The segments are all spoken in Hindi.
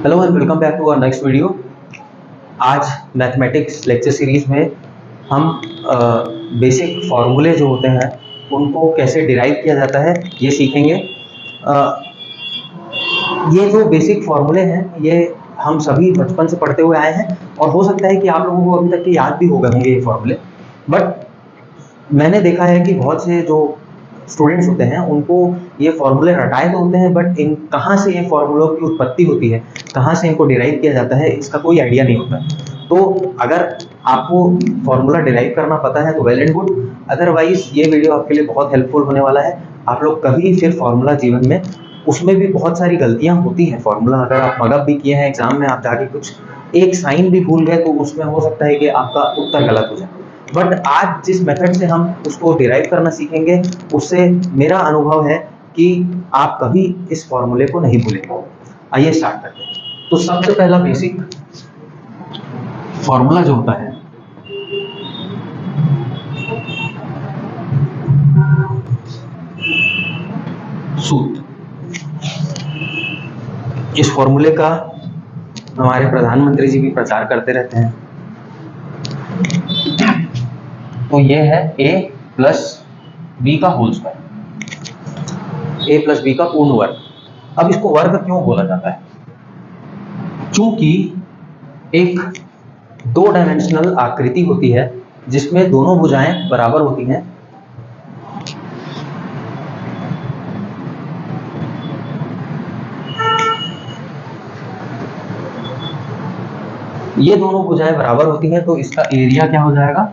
Hello and welcome back to our next video. आज मैथमेटिक्स लेक्चर सीरीज में हम बेसिक फार्मूले जो होते हैं उनको कैसे डिराइव किया जाता है ये सीखेंगे। ये जो बेसिक फार्मूले हैं ये हम सभी बचपन से पढ़ते हुए आए हैं और हो सकता है कि आप लोगों को अभी तक के याद भी हो गए होंगे ये फार्मूले। बट मैंने देखा है कि बहुत से जो स्टूडेंट्स होते हैं उनको ये फार्मूले रटाए तो होते हैं, बट इन कहाँ से ये फार्मूलों की उत्पत्ति होती है, कहाँ से इनको डिराइव किया जाता है, इसका कोई आइडिया नहीं होता। तो अगर आपको फार्मूला डिराइव करना पता है तो वेल एंड गुड, अदरवाइज ये वीडियो आपके लिए बहुत हेल्पफुल होने वाला है। आप लोग कभी फिर फार्मूला जीवन में, उसमें भी बहुत सारी गलतियां होती हैं। फार्मूला अगर आप मगअप भी किए हैं, एग्जाम में आप जाके कुछ एक साइन भी भूल गए तो उसमें हो सकता है कि आपका उत्तर गलत हो जाए। बट आज जिस मेथड से हम उसको डिराइव करना सीखेंगे उससे मेरा अनुभव है कि आप कभी इस फॉर्मूले को नहीं भूलेंगे। आइए स्टार्ट करते हैं। तो सबसे पहला बेसिक फॉर्मूला जो होता है सूत्र, इस फॉर्मूले का हमारे प्रधानमंत्री जी भी प्रचार करते रहते हैं। तो ये है a प्लस बी का whole square, a plus B का पूर्ण वर्ग। अब इसको वर्ग क्यों बोला जाता है? क्योंकि एक दो डायमेंशनल आकृति होती है जिसमें दोनों भुजाएं बराबर होती हैं। ये दोनों भुजाएं बराबर होती हैं तो इसका एरिया क्या हो जाएगा?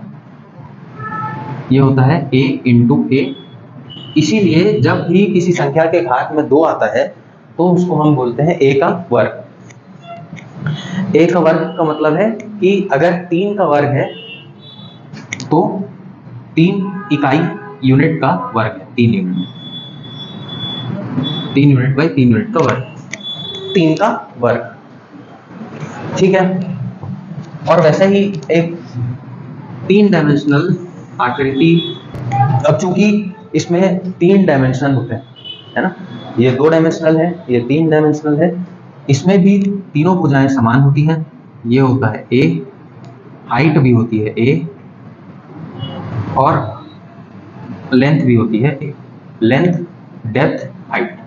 ये होता है a इंटू ए। इसीलिए जब भी किसी संख्या के घात में 2 आता है तो उसको हम बोलते हैं a का वर्ग। a का वर्ग का मतलब है कि अगर 3 का वर्ग है तो 3 इकाई यूनिट का वर्ग है, 3 यूनिट, 3 यूनिट बाई 3 यूनिट का वर्ग, 3 का वर्ग। ठीक है। और वैसे ही एक 3 डायमेंशनल आकृति, अब चूंकि इसमें 3 डायमेंशन होते हैं, है ना, ये 2 डायमेंशनल है, ये 3 डायमेंशनल है, इसमें भी तीनों भुजाएं समान होती हैं। ये होता है a, हाइट भी होती है a और लेंथ भी होती है a, लेंथ, डेप्थ, हाइट।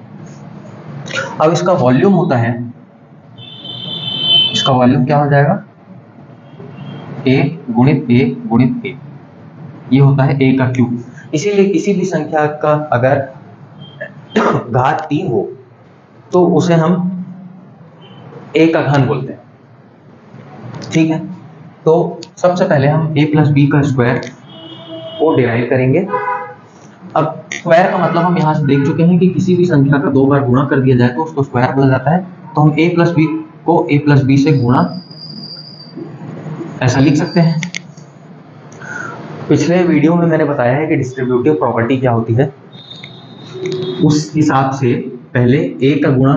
अब इसका वॉल्यूम होता है, इसका वॉल्यूम क्या हो जाएगा? a गुणित a गुणित a, ये होता है a का क्यूब। इसीलिए किसी भी संख्या का अगर घात 3 हो तो उसे हम a का घन बोलते हैं। ठीक है। तो सबसे पहले हम a प्लस बी का स्क्वायर को डिराइव करेंगे। अब स्क्वायर का मतलब हम यहाँ से देख चुके हैं कि किसी भी संख्या का 2 बार गुणा कर दिया जाए तो उसको स्क्वायर बोला जाता है। तो हम a प्लस बी को a प्लस बी से गुणा ऐसा लिख सकते हैं। पिछले वीडियो में मैंने बताया है कि डिस्ट्रीब्यूटिव प्रॉपर्टी क्या होती है। उस हिसाब से पहले a का गुणा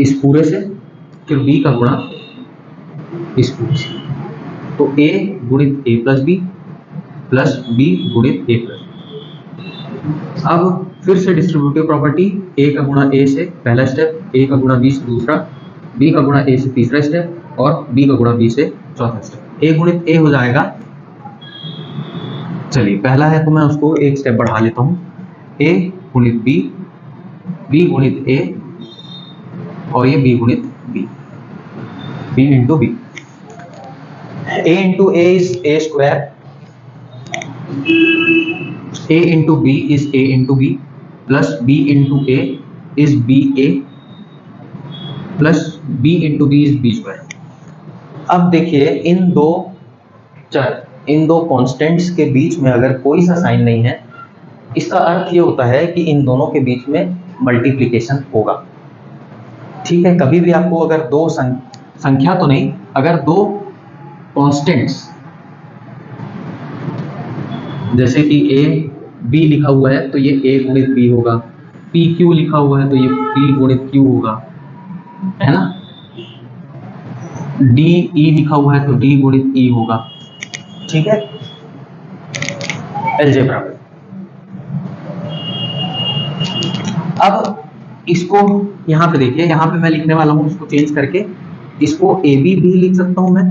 इस पूरे से, फिर b का गुणा इस पूरे से, तो a गुणित a प्लस b गुणित a प्लस बी। अब फिर से डिस्ट्रीब्यूटिव प्रॉपर्टी, a का गुणा a से पहला स्टेप, a का गुणा b से दूसरा, b का गुणा a से तीसरा स्टेप और b का गुणा b से चौथा स्टेप। a गुणित a हो जाएगा, चलिए पहला है तो मैं उसको एक स्टेप बढ़ा लेता हूँ, a गुणित b, b गुणित a और ये b गुणित b, b into b। a into a is a square, a into b is a into b plus b into a is b a plus b into b is b square. अब देखिए इन दो चर, इन दो कांस्टेंट्स के बीच में अगर कोई सा साइन नहीं है, इसका अर्थ ये होता है कि इन दोनों के बीच में मल्टीप्लिकेशन होगा। ठीक है। कभी भी आपको अगर दो संख्या तो नहीं, अगर दो कांस्टेंट्स जैसे कि a b लिखा हुआ है तो ये a गुणित b होगा, p q लिखा हुआ है तो ये p गुणित q होगा, है ना, d e लिखा हुआ है तो d गुणित e होगा। ठीक है, अलजेब्रा। अब इसको यहाँ पे देखिए, यहाँ पे मैं लिखने वाला हूँ इसको चेंज करके, इसको ए बी भी लिख सकता हूँ मैं,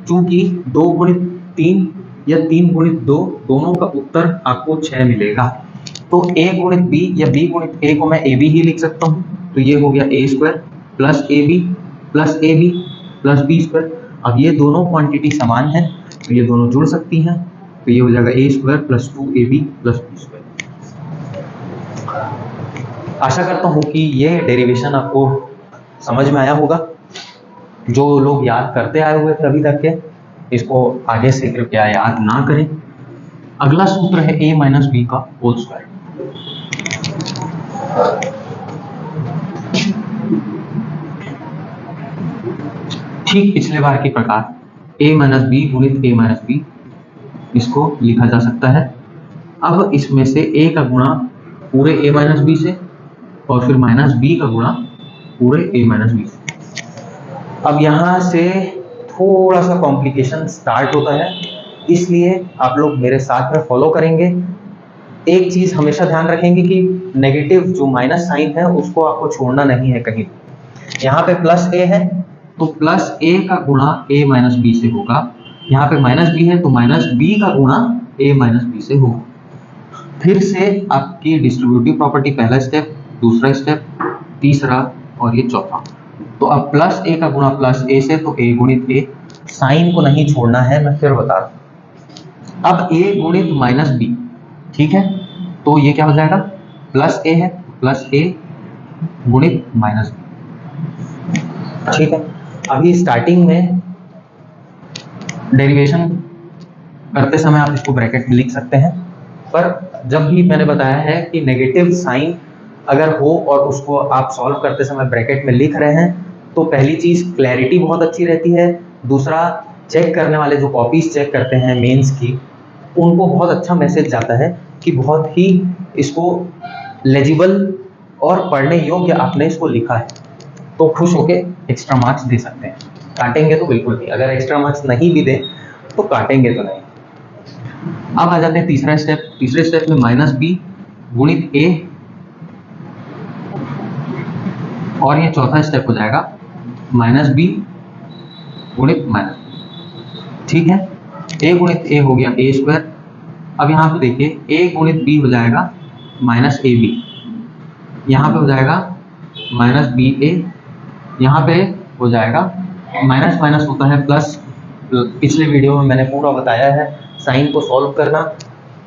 क्योंकि 2 गुणित 3 या 3 गुणित 2 दोनों का उत्तर आपको 6 मिलेगा। तो a गुणित b या b गुणित a को मैं ए बी ही लिख सकता हूँ, तो ये हो गया a square plus A B plus B square. अब ये दोनों क्वांटिटी समान है तो ये दोनों जुड़ सकती हैं, तो ये हो जाएगा a square plus 2ab plus B square. आशा करता हूँ कि ये डेरिवेशन आपको समझ में आया होगा। जो लोग याद करते आए हुए थे अभी तक के, इसको आगे से कृपया याद ना करें। अगला सूत्र है a माइनस बी का होल स्क्वायर। ठीक पिछले बार के प्रकार a माइनस बी गुणित a माइनस बी, इसको लिखा जा सकता है। अब इसमें से a का गुणा पूरे a माइनस बी से और फिर माइनस b का गुणा पूरे a माइनस बी से। अब यहाँ से थोड़ा सा कॉम्प्लिकेशन स्टार्ट होता है, इसलिए आप लोग मेरे साथ में फॉलो करेंगे। एक चीज हमेशा ध्यान रखेंगे कि नेगेटिव जो माइनस साइन है उसको आपको छोड़ना नहीं है कहीं। यहाँ पे प्लस a है तो प्लस a का गुणा a माइनस बी से होगा, यहाँ पे माइनस b है तो माइनस b का गुणा a माइनस बी से होगा। फिर से आपकी डिस्ट्रीब्यूटिव प्रॉपर्टी, पहला स्टेप, दूसरा स्टेप, तीसरा और ये चौथा। तो अब प्लस a का गुणा प्लस a से, तो a गुणित a, साइन को नहीं छोड़ना है, मैं फिर बता रहा हूं। अब a गुणित माइनस b, ठीक है, तो ये क्या हो जाएगा, प्लस a है प्लस a गुणित माइनस b, ठीक है। अभी स्टार्टिंग में डेरिवेशन करते समय आप इसको ब्रैकेट में लिख सकते हैं, पर जब भी मैंने बताया है कि नेगेटिव साइन अगर हो और उसको आप सॉल्व करते समय ब्रैकेट में लिख रहे हैं, तो पहली चीज क्लैरिटी बहुत अच्छी रहती है। दूसरा, चेक करने वाले जो कॉपीज चेक करते हैं मेंस की, उनको बहुत अच्छा मैसेज जाता है कि बहुत ही इसको लेजिबल और पढ़ने योग्य आपने इसको लिखा है, तो खुश होके एक्स्ट्रा मार्क्स दे सकते हैं। काटेंगे तो बिल्कुल नहीं, अगर एक्स्ट्रा मार्क्स नहीं भी दें तो काटेंगे तो नहीं। अब आ जाते हैं तीसरा स्टेप। तीसरे स्टेप में माइनस बी गुणित a, और ये चौथा स्टेप हो जाएगा माइनस बी गुणित माइनस, ठीक है। a गुणित a हो गया a स्क्वायर। अब यहाँ पे देखिए a गुणित b हो जाएगा माइनस ए बी, यहाँ पे हो जाएगा माइनस बी ए, यहाँ पे हो जाएगा माइनस माइनस होता है प्लस। पिछले वीडियो में मैंने पूरा बताया है साइन को सॉल्व करना,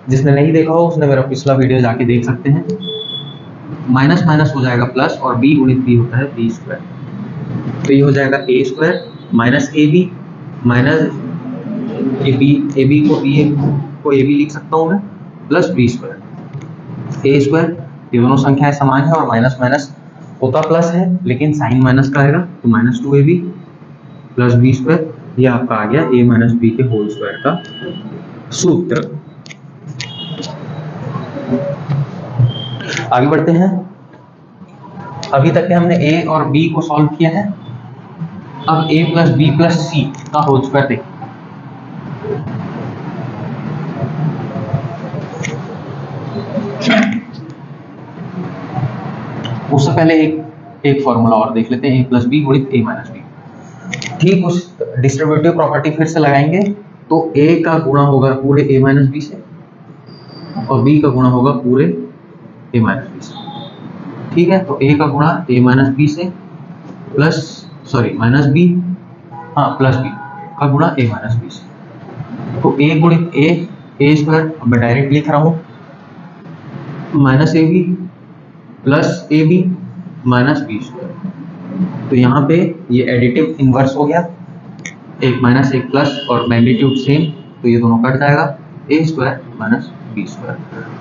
जिसने नहीं देखा हो उसने मेरा पिछला वीडियो जाके देख सकते हैं। माइनस माइनस हो जाएगा प्लस, और b गुणित b होता है b स्क्वायर, तो ये हो जाएगा a square minus A B minus A B को ए बी लिख सकता हूँ मैं, plus B square A square. ये दोनों संख्याएं समान है और माइनस माइनस होता प्लस है, लेकिन साइन माइनस का आएगा तो minus 2ab plus B square. ये आपका आ गया a माइनस बी के होल स्क्वायर का सूत्र। आगे बढ़ते हैं। अभी तक के हमने a और b को सॉल्व किया है। अब a प्लस बी प्लस सी का होल स्क्वायर देखिए। उससे पहले एक फॉर्मूला और देख लेते हैं, a प्लस बी गुणित a माइनस बी। ठीक, उस डिस्ट्रीब्यूटिव प्रॉपर्टी फिर से लगाएंगे, तो a का गुणा होगा पूरे a माइनस बी से और b का गुणा होगा पूरे a माइनस बी से, ठीक है। तो a का गुणा a माइनस बी से माइनस बी, हाँ प्लस बी का गुणा a माइनस बी से, तो a गुणित a स्क्वायर, मैं डायरेक्ट लिख रहा हूँ, minus A B plus A B minus B square. तो यहाँ पे ये एडिटिव इनवर्स हो गया, एक माइनस एक प्लस और मैग्नीट्यूड सेम, तो ये दोनों कट जाएगा, a square minus B square.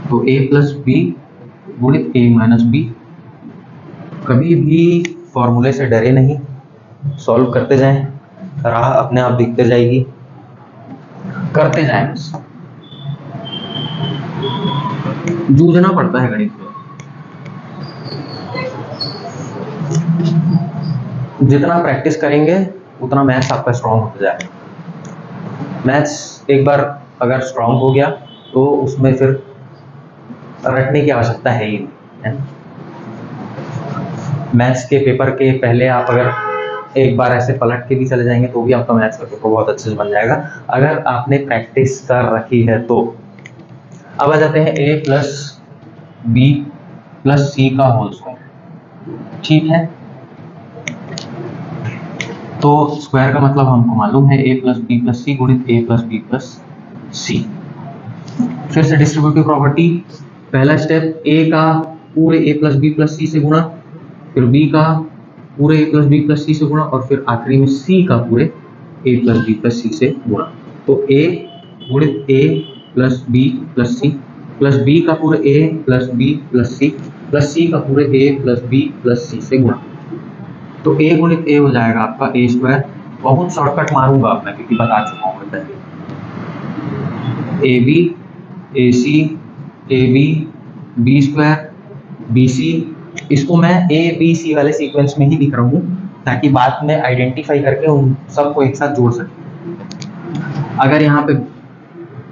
तो ए प्लस बी गुणित ए माइनस बी। कभी भी फॉर्मूले से डरे नहीं, सॉल्व करते जाएं, राह अपने आप दिखते जाएगी, करते जाएं, बस जूझना पड़ता है गणित में। जितना प्रैक्टिस करेंगे उतना मैथ्स आपका स्ट्रांग होता जाएगा। मैथ्स एक बार अगर स्ट्रांग हो गया तो उसमें फिर रटने की आवश्यकता है ही नहीं, है। मैथ्स के पेपर के पहले आप अगर एक बार ऐसे पलट के भी चले जाएंगे तो भी आपका मैथ्स का पेपर बहुत अच्छे से बन जाएगा, अगर आपने प्रैक्टिस कर रखी है तो। अब आ जाते हैं a प्लस बी प्लस सी का होल स्क्वायर। ठीक है, तो स्क्वायर का मतलब हमको मालूम है a प्लस बी प्लस सी गुणित a प्लस बी प्लस सी। फिर से डिस्ट्रीब्यूटिव प्रॉपर्टी, पहला स्टेप a का पूरे a plus B plus C से गुणा, फिर b का पूरे a plus B plus C से गुणा, और फिर आखिरी में c का पूरे a plus B plus C से गुणा। तो a गुणित a plus B plus C plus b का पूरे a plus B plus C plus c का पूरे a plus B plus C से गुणा। तो a गुणित a हो जाएगा आपका a स्क्वायर। बहुत शॉर्टकट मारूंगा अब मैं, क्योंकि बता चुका हूँ पहले। A B A C A B B square B C, इसको मैं ए बी सी वाले सीक्वेंस में ही लिख रहा हूँ ताकि बाद में आइडेंटिफाई करके उन सबको एक साथ जोड़ सके। अगर यहाँ पे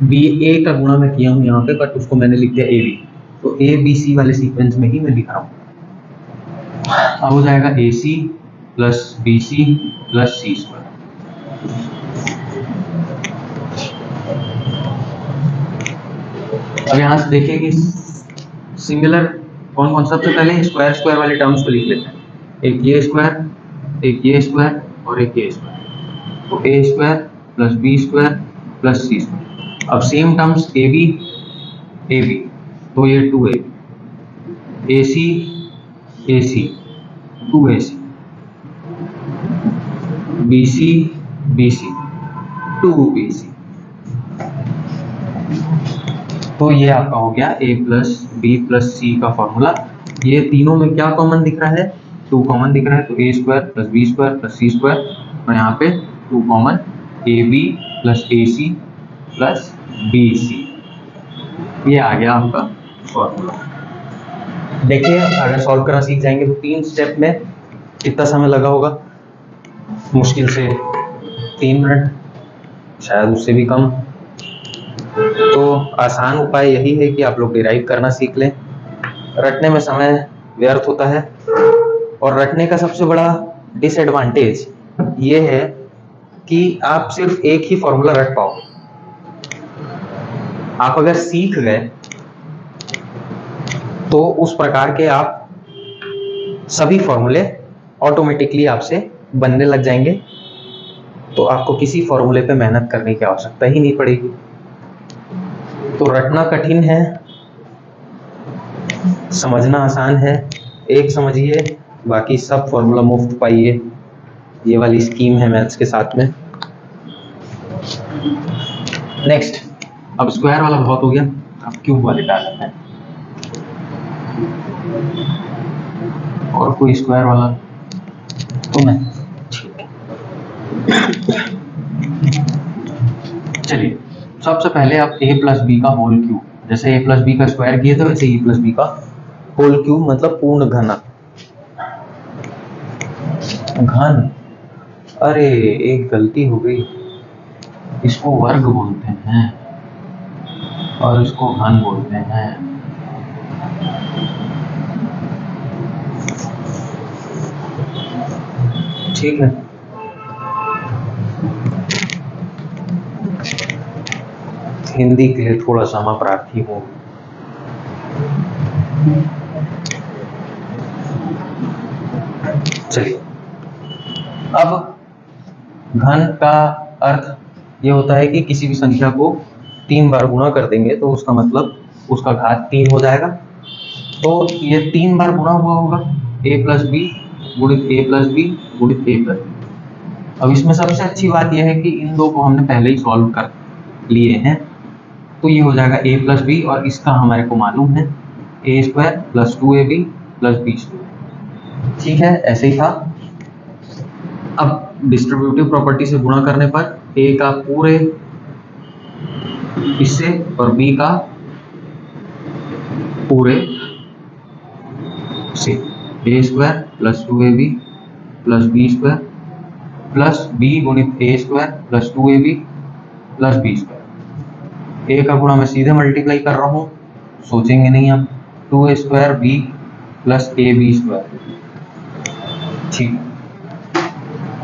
बी ए का गुणा मैं किया हूँ यहाँ पे, बट उसको मैंने लिख दिया ए बी, तो ए बी सी वाले सीक्वेंस में ही मैं लिख रहा हूँ। अब हो जाएगा a C plus B c plus C square. अब यहाँ से देखिए कि सिमिलर कौन कौन, सबसे पहले स्क्वायर स्क्वायर वाले टर्म्स को लिख लेते हैं। एक ये स्क्वायर, एक ये स्क्वायर और एक ये स्क्वायर। तो a square plus B square plus C square. अब सेम टर्म्स ए बी, तो ये 2ab, ए सी 2ac, बी सी 2bc। तो ये आपका हो गया a प्लस बी प्लस सी का फॉर्मूला। ये तीनों में क्या कॉमन दिख रहा है? 2 कॉमन दिख रहा है, तो a square plus B square plus C square, और यहाँ पे 2 common A B plus A C plus B C. ये आ गया आपका फॉर्मूला। देखिए अगर सॉल्व करना सीख जाएंगे तो 3 स्टेप में कितना समय लगा होगा? मुश्किल से 3 मिनट, शायद उससे भी कम। तो आसान उपाय यही है कि आप लोग डिराइव करना सीख लें। रटने में समय व्यर्थ होता है, और रटने का सबसे बड़ा डिसएडवांटेज ये है कि आप सिर्फ एक ही फॉर्मूला रट पाओगे। आप अगर सीख गए तो उस प्रकार के आप सभी फॉर्मूले ऑटोमेटिकली आपसे बनने लग जाएंगे, तो आपको किसी फॉर्मूले पे मेहनत करने की आवश्यकता ही नहीं पड़ेगी। तो रटना कठिन है, समझना आसान है। एक समझिए, बाकी सब फॉर्मूला मुफ्त पाइए। ये वाली स्कीम है मैथ्स के साथ में। नेक्स्ट, अब स्क्वायर वाला बहुत हो गया, अब क्यूब वाले डालते हैं। और कोई स्क्वायर वाला तो नहीं, ठीक है। चलिए सबसे पहले आप a प्लस बी का होल क्यूब, जैसे a प्लस बी का स्क्वायर किए थे वैसे e प्लस बी का होल क्यूब, मतलब पूर्ण घन। अरे एक गलती हो गई, इसको वर्ग बोलते हैं और इसको घन बोलते हैं। ठीक है, हिंदी के लिए थोड़ा सा मैं प्रार्थी हूँ। चलिए, अब घन का अर्थ ये होता है कि किसी भी संख्या को 3 बार गुणा कर देंगे तो उसका मतलब उसका घात 3 हो जाएगा। तो ये 3 बार गुणा हुआ होगा, a प्लस बी गुणित a प्लस बी गुणित a प्लस बी। अब इसमें सबसे अच्छी बात यह है कि इन दो को हमने पहले ही सॉल्व कर लिए हैं, तो ये हो जाएगा a प्लस बी, और इसका हमारे को मालूम है a square plus 2ab plus B square. ठीक है, ऐसे ही था। अब डिस्ट्रीब्यूटिव प्रॉपर्टी से गुणा करने पर a का पूरे इससे और b का पूरे से, a square plus 2ab plus B square plus b गुणित a square plus 2ab plus B square. a का गुणा मैं सीधे मल्टीप्लाई कर रहा हूँ, सोचेंगे नहीं आप। 2a square b plus ab square ठीक,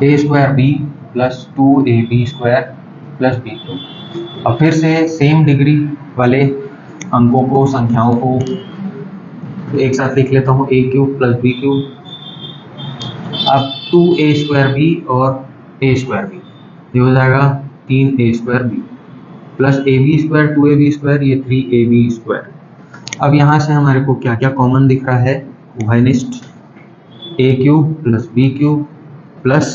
a square b plus 2ab² plus B cube. अब फिर से सेम डिग्री वाले अंकों को, संख्याओं को एक साथ लिख लेता हूँ, a³ प्लस b³। अब 2a² और a², ये हो जाएगा 3a² प्लस ab² 2ab², ये 3ab²। अब यहाँ से हमारे को क्या क्या कॉमन दिख रहा है, उभयनिष्ठ a³ प्लस b³ प्लस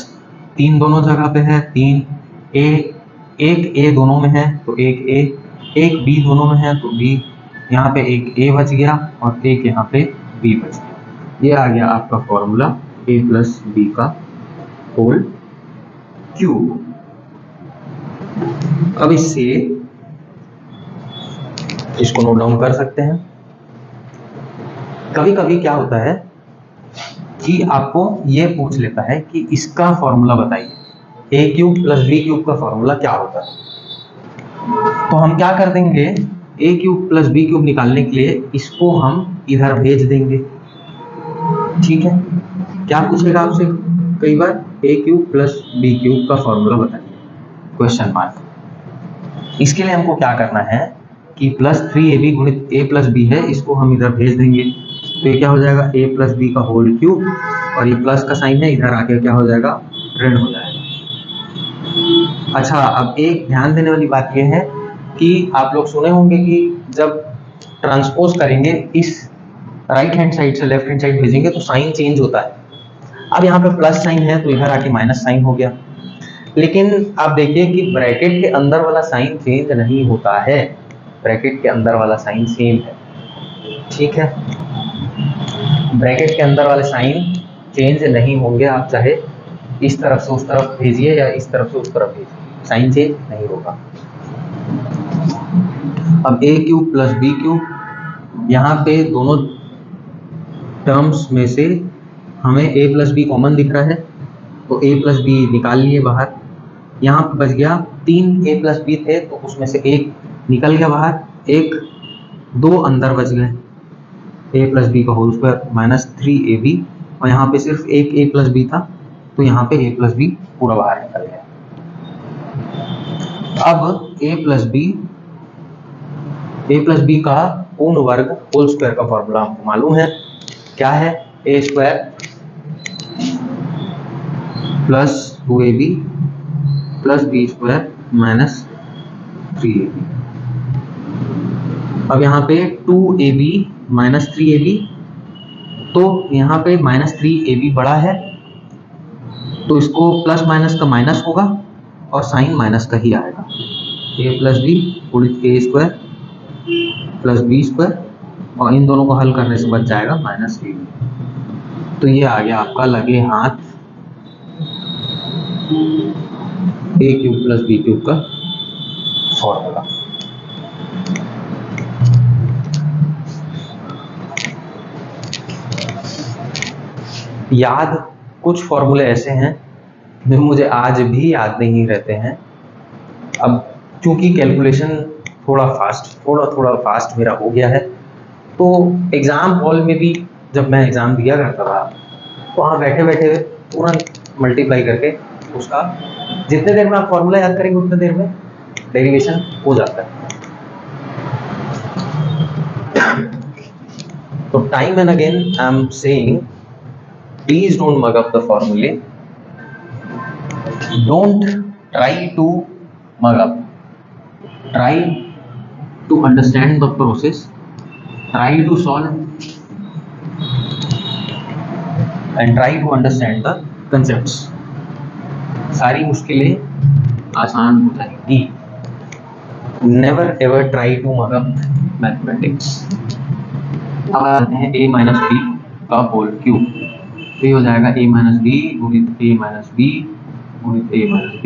3 दोनों जगह पे है, 3a, एक a दोनों में है तो एक a, एक b दोनों में है तो b, यहाँ पे एक a बच गया और एक यहाँ पे b बच गया। ये आ गया आपका फॉर्मूला a प्लस b का होल क्यूब। अब इससे इसको नोट डाउन कर सकते हैं। कभी कभी क्या होता है कि आपको ये पूछ लेता है कि इसका फॉर्मूला बताइए, a³ प्लस b³ का फॉर्मूला क्या होता है। तो हम क्या कर देंगे, a³ प्लस b³ निकालने के लिए इसको हम इधर भेज देंगे। ठीक है, क्या पूछेगा आपसे कई बार, a³ प्लस b³ का फॉर्मूला बताइए, क्वेश्चन मार्क। इसके लिए हमको क्या करना है कि प्लस 3ab गुणित a प्लस b है, इसको हम इधर भेज देंगे तो ये क्या हो जाएगा, a प्लस b का होल क्यूब, और ये प्लस का साइन है, इधर आके क्या हो जाएगा, ऋण हो जाएगा। अच्छा, अब एक ध्यान देने वाली बात यह है कि आप लोग सुने होंगे कि जब ट्रांसपोज करेंगे, इस राइट हैंड साइड से लेफ्ट हैंड साइड भेजेंगे तो साइन चेंज होता है। अब यहाँ पे प्लस साइन है तो इधर आके माइनस साइन हो गया, लेकिन आप देखिए कि ब्रैकेट के अंदर वाला साइन चेंज नहीं होता है, ब्रैकेट के अंदर वाला साइन सेम है। ठीक है, ब्रैकेट के अंदर वाले साइन चेंज नहीं होंगे, आप चाहे इस तरफ से उस तरफ भेजिए या इस तरफ से उस तरफ भेजिए, साइन चेंज नहीं होगा। अब a³ प्लस b³, यहाँ पे दोनों टर्म्स में से हमें a प्लस b कॉमन दिख रहा है तो a प्लस b निकाल लिए बाहर। यहाँ पे बच गया 3a प्लस b थे तो उसमें से एक निकल गया बाहर, एक 2 अंदर बच गए, a प्लस b का होल स्क्वायर माइनस 3ab, और यहाँ पे सिर्फ एक a प्लस b था तो यहाँ पे a प्लस b पूरा बाहर निकल गया। अब a प्लस b का पूर्ण वर्ग होल स्क्वायर का फॉर्मूला हमको मालूम है, क्या है, a² plus 2ab plus b² minus 3ab। अब यहाँ पे 2ab माइनस 3ab, तो यहाँ पे माइनस 3ab बड़ा है तो इसको प्लस माइनस का माइनस होगा और साइन माइनस का ही आएगा, a प्लस b गुणित a² प्लस b², और इन दोनों को हल करने से बच जाएगा माइनस ab। तो ये आ गया आपका लगे हाथ a³ प्लस b³ का फॉर्मूला। याद कुछ फॉर्मूले ऐसे हैं जो मुझे आज भी याद नहीं रहते हैं। अब क्योंकि कैलकुलेशन थोड़ा फास्ट मेरा हो गया है, तो एग्ज़ाम हॉल में भी जब मैं एग्ज़ाम दिया करता था तो वहाँ बैठे बैठे तुरंत मल्टीप्लाई करके उसका, जितने देर में आप फॉर्मूला याद करेंगे उतने देर में डेरिवेशन हो जाता है। तो time and again I am saying, please don't mug up the formulae, don't try to mug up, try to understand the process, try to solve and try to understand the concepts, सारी मुश्किलें आसान हो जाएंगी। never ever try to mug up mathematics। अब आते हैं a माइनस b का होल क्यूब, तो ये हो जाएगा a माइनस b गुणित a माइनस b गुणित a minus b।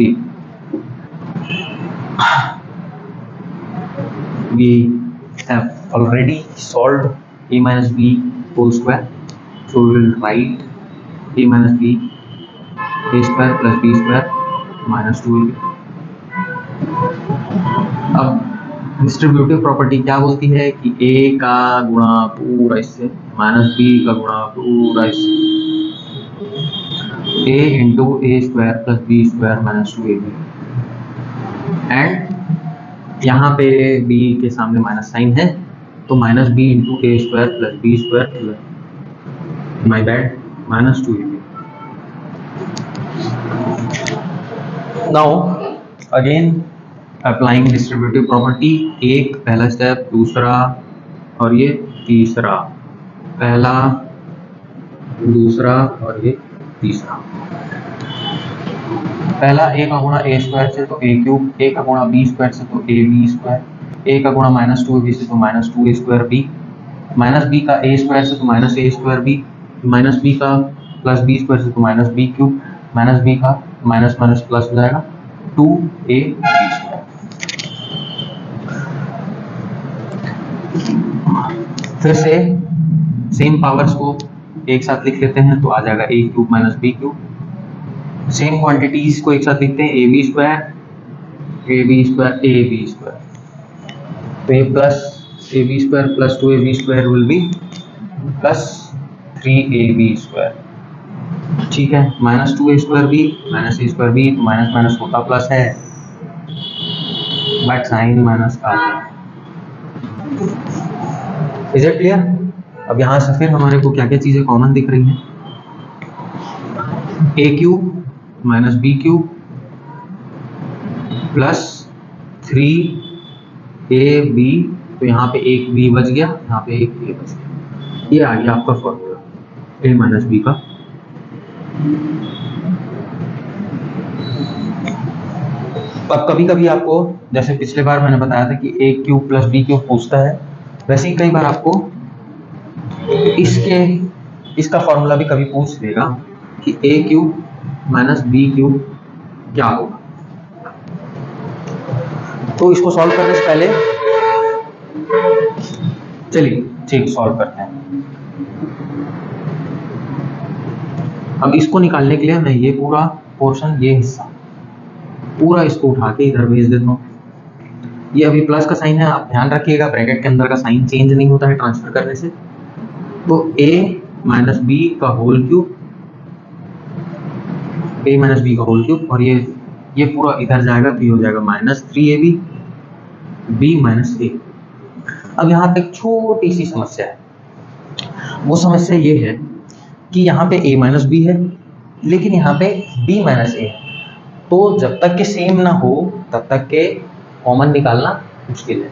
We have already solved a minus b whole square, so we will write a minus b a square plus b square minus 2ab। अब डिस्ट्रीब्यूटिव प्रॉपर्टी क्या बोलती है कि a का गुणा पूरा इससे माइनस b का गुणा पूरा इससे, a into A square plus B square minus 2ab and यहाँ पे b के सामने माइनस साइन है तो minus B into A square plus B square plus my bad minus 2ab। Now again applying distributive property, एक पहला स्टेप, दूसरा और ये तीसरा, पहला दूसरा और ये तीसरा। पहला a का गुणा ए स्क्वायर से तो ए क्यूब, a का गुणा बी स्क्वायर से तो ए बी स्क्वायर, a का गुणा माइनस 2ab से तो minus 2a square B, minus B का ए स्क्वायर से तो माइनस ए स्क्वायर बी, माइनस बी का प्लस बी स्क्वायर से तो minus B cube, minus B का माइनस माइनस प्लस हो जाएगा 2a बी स्क्वायर। फिर से सेम पावर्स को एक साथ लिख लेते हैं तो आ जाएगा a cube minus B cube. Same quantities को एक साथ लिखते हैं, a b square a b square a b square, तो a plus A b square plus 2ab square will be plus 3ab square. ठीक है, minus 2a square B minus ए स्क्वायर बी, तो माइनस माइनस होता प्लस है बट साइन माइनस का है। Is it clear? अब यहाँ से फिर हमारे को क्या क्या चीजें कॉमन दिख रही हैं, a cube minus B cube plus 3ab, तो यहाँ पे एक b बच गया, यहाँ पे एक a बच गया। ये आ गया आपका फॉर्मूला a माइनस बी का। अब कभी कभी आपको, जैसे पिछले बार मैंने बताया था कि a cube plus B cube पूछता है, वैसे ही कई बार आपको इसका फॉर्मूला भी कभी पूछ देगा कि a cube minus B cube क्या होगा। तो इसको सॉल्व करने से पहले चलिए ठीक सॉल्व करते हैं। अब इसको निकालने के लिए मैं ये पूरा पोर्शन, ये हिस्सा पूरा इसको उठा के इधर भेज देता हूँ। ये अभी प्लस का साइन है, आप ध्यान रखिएगा ब्रैकेट के अंदर का साइन चेंज नहीं होता है ट्रांसफर करने से। तो a माइनस बी का whole cube, a minus B का होल क्यूब, और ये पूरा इधर जाएगा तो ये हो जाएगा minus 3ab b minus a। अब यहाँ पे एक छोटी सी समस्या है, वो समस्या ये है कि यहाँ पे a माइनस बी है लेकिन यहाँ पे b माइनस a है, तो जब तक के सेम ना हो तब तक के कॉमन निकालना मुश्किल है।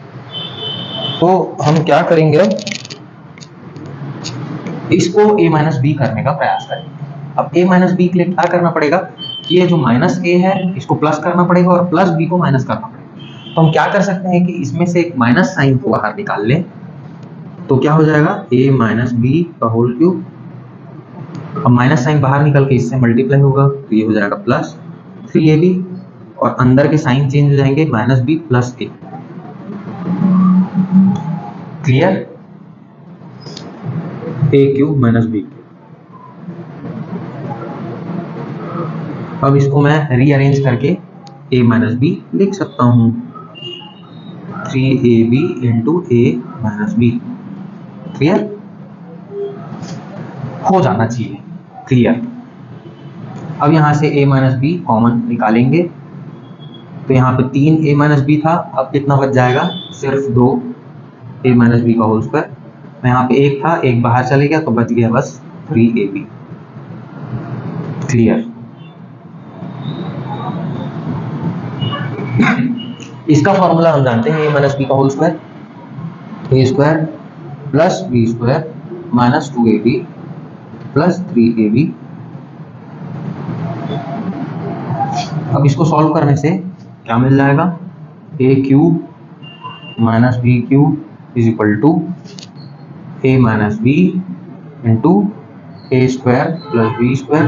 तो हम क्या करेंगे, इसको a माइनस बी करने का प्रयास करेंगे। अब a माइनस बी के लिए क्या करना पड़ेगा, ये जो माइनस a है इसको प्लस करना पड़ेगा और प्लस b को माइनस करना पड़ेगा। तो हम क्या कर सकते हैं कि इसमें से एक माइनस साइन को बाहर निकाल लें, तो क्या हो जाएगा a माइनस बी का होल क्यूब। अब माइनस साइन बाहर निकल के इससे मल्टीप्लाई होगा तो ये हो जाएगा प्लस 3ab, और अंदर के साइन चेंज हो जाएंगे, minus B plus a। Clear? a cube minus B cube. अब इसको मैं रीअरेंज करके a माइनस बी लिख सकता हूँ, 3ab into a minus B. Clear? हो जाना चाहिए क्लियर। अब यहाँ से a माइनस बी कॉमन निकालेंगे तो यहाँ पे 3a माइनस बी था, अब कितना बच जाएगा, सिर्फ 2a माइनस बी का होल स्क्वायर। तो यहाँ पे एक था, एक बाहर चले गया तो बच गया बस 3ab। क्लियर? इसका फॉर्मूला हम जानते हैं, a माइनस बी का whole square, a square plus B square minus 2ab plus 3ab। अब इसको सॉल्व करने से क्या मिल जाएगा, a cube minus B cube is equal to a minus B into A square plus B square.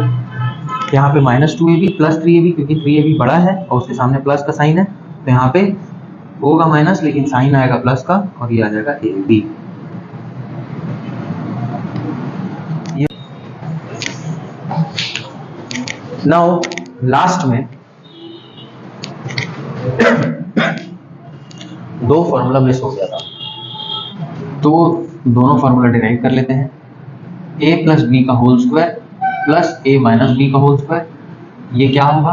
यहाँ पे माइनस 2ab प्लस 3ab, क्योंकि 3ab बड़ा है और उसके सामने प्लस का साइन है तो यहाँ पे होगा माइनस लेकिन साइन आएगा प्लस का, और ये आ जाएगा ab। नाउ लास्ट में दो फॉर्मूला मिस हो गया था, तो दोनों फॉर्मूला डिराइव कर लेते हैं। a प्लस बी का whole square plus a minus B का होल स्क्वायर, ये क्या होगा,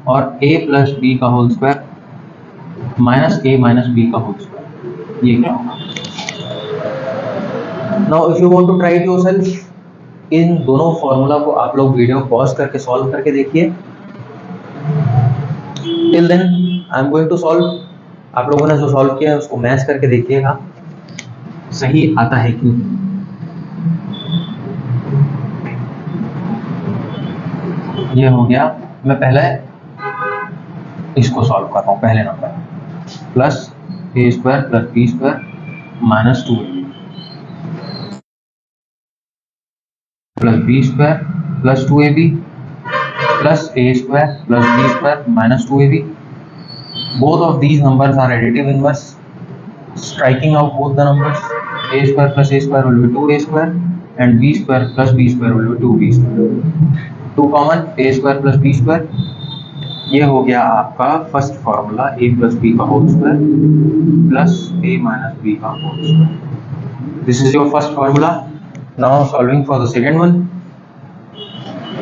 और a प्लस बी का whole square minus a minus B का होल स्क्वायर, ये क्या होगा। Now if you want to try it yourself, इन दोनों फॉर्मूला को आप लोग वीडियो पॉज करके सॉल्व करके देखिए। Till then I am going to solve. आप लोगों ने जो सॉल्व किया है उसको मैच करके देखिएगा सही आता है कि नहीं। ये हो गया, मैं पहले इसको सॉल्व करता हूँ। पहले number plus A square plus B square minus 2 plus B square plus 2ab plus A square plus B square minus 2ab। Both of these numbers are additive inverse. Striking out both the numbers, a square plus a square will be 2a square and b square plus b square will be 2b square. 2 common, a square plus b square. ये हो गया आपका first formula, a plus b का whole square plus a minus b का whole square. This is your first formula. Now solving for the second one,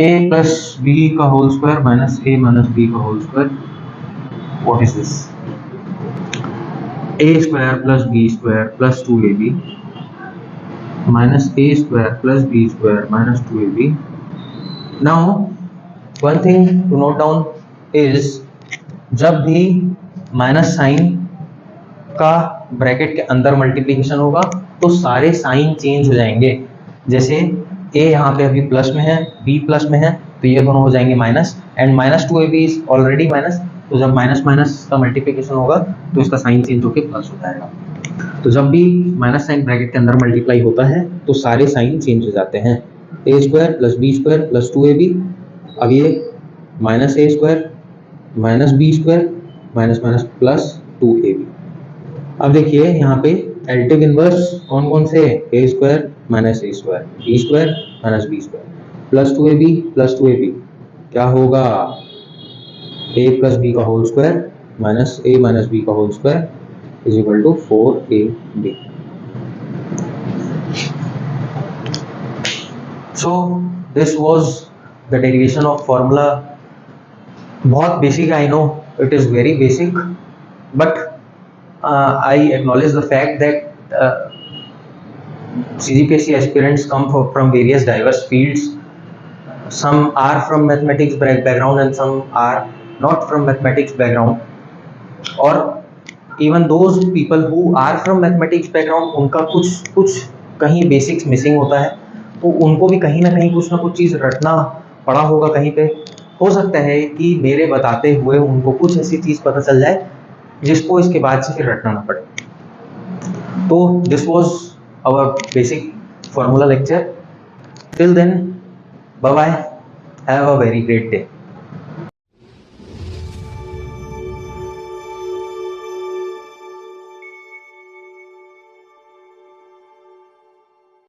a plus b का whole square minus a minus b का whole square. What is this? A square plus b square plus 2ab minus a square plus b square minus 2ab. Now one thing to note down is जब भी माइनस साइन का ब्रैकेट के अंदर मल्टीप्लिकेशन होगा तो सारे साइन चेंज हो जाएंगे। जैसे a यहाँ पे अभी प्लस में है, b प्लस में है, तो ये दोनों हो जाएंगे minus, and minus 2ab is already minus, तो जब माइनस माइनस का मल्टीप्लिकेशन होगा तो इसका साइन चेंज होकर प्लस हो जाएगा। तो जब भी माइनस साइन ब्रैकेट के अंदर मल्टीप्लाई होता है तो सारे साइन चेंज हो जाते हैं। A square plus B square plus 2ab, अब ये माइनस ए square minus B square minus minus plus 2ab। अब देखिए यहाँ पे एडिटिव इनवर्स कौन कौन से, a square minus A square, b square minus B square plus 2ab, क्या होगा, a प्लस बी का whole square minus a minus B का whole square is equal to 4ab। So this was the derivation of formula. बहुत basic, I know it is very basic, but I acknowledge the fact that CGPSC aspirants come from various diverse fields. Some are from mathematics background and some are not from mathematics background, or even those people who are from mathematics background, उनका कुछ कहीं बेसिक्स मिसिंग होता है, तो उनको भी कहीं ना कहीं कुछ ना कुछ चीज़ रटना पड़ा होगा कहीं पे। हो सकता है कि मेरे बताते हुए उनको कुछ ऐसी चीज़ पता चल जाए जिसको इसके बाद से फिर रटना ना पड़े। तो this was our basic formula lecture. Till then, bye bye, have a very great day.